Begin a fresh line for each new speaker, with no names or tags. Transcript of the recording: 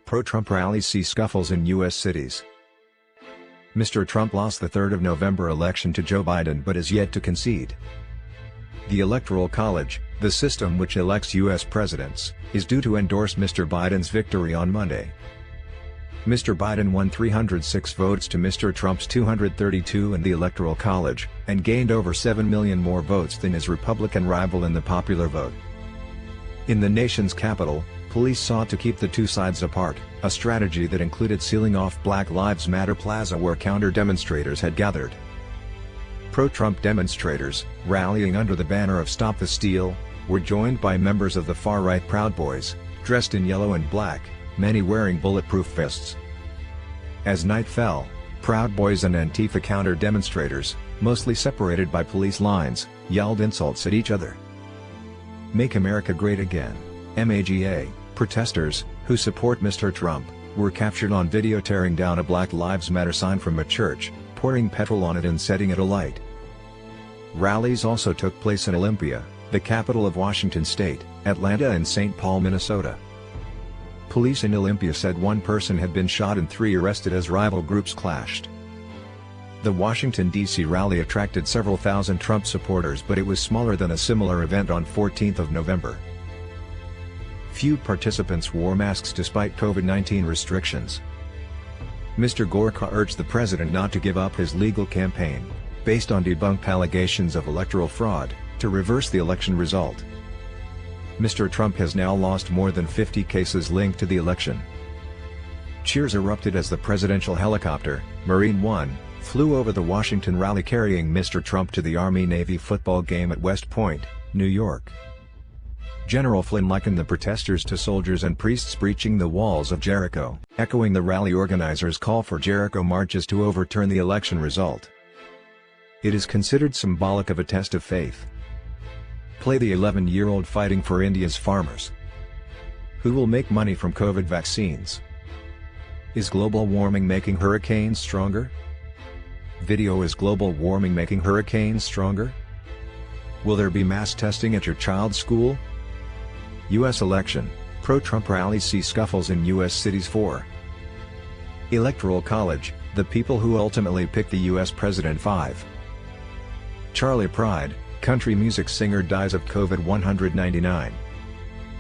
Pro-Trump rallies see scuffles in U.S. cities. Mr. Trump lost the 3rd of November election to Joe Biden but is yet to concede. The Electoral College, the system which elects U.S. presidents, is due to endorse Mr. Biden's victory on Monday. Mr. Biden won 306 votes to Mr. Trump's 232 in the Electoral College, and gained over 7 million more votes than his Republican rival in the popular vote. In the nation's capital, police sought to keep the two sides apart, a strategy that included sealing off Black Lives Matter Plaza where counter-demonstrators had gathered. Pro-Trump demonstrators, rallying under the banner of Stop the Steal, were joined by members of the far-right Proud Boys, dressed in yellow and black, many wearing bulletproof vests. As night fell, Proud Boys and Antifa counter-demonstrators, mostly separated by police lines, yelled insults at each other. Make America Great Again, MAGA. Protesters, who support Mr. Trump, were captured on video tearing down a Black Lives Matter sign from a church, pouring petrol on it and setting it alight. Rallies also took place in Olympia, the capital of Washington state, Atlanta and St. Paul, Minnesota. Police in Olympia said one person had been shot and 3 arrested as rival groups clashed. The Washington, D.C. rally attracted several thousand Trump supporters, but it was smaller than a similar event on 14th of November. Few participants wore masks despite COVID-19 restrictions. Mr. Gorka urged the president not to give up his legal campaign, based on debunked allegations of electoral fraud, to reverse the election result. Mr. Trump has now lost more than 50 cases linked to the election. Cheers erupted as the presidential helicopter, Marine One, flew over the Washington rally carrying Mr. Trump to the Army-Navy football game at West Point, New York. General Flynn likened the protesters to soldiers and priests breaching the walls of Jericho, echoing the rally organizers' call for Jericho marches to overturn the election result. It is considered symbolic of a test of faith. Play the 11-year-old fighting for India's farmers. Who will make money from COVID vaccines? Is global warming making hurricanes stronger? Video: Is global warming making hurricanes stronger? Will there be mass testing at your child's school? U.S. election, pro-Trump rallies see scuffles in U.S. cities. 4. Electoral College, the people who ultimately pick the U.S. president. 5. Charlie Pride, country music singer, dies of COVID. 199.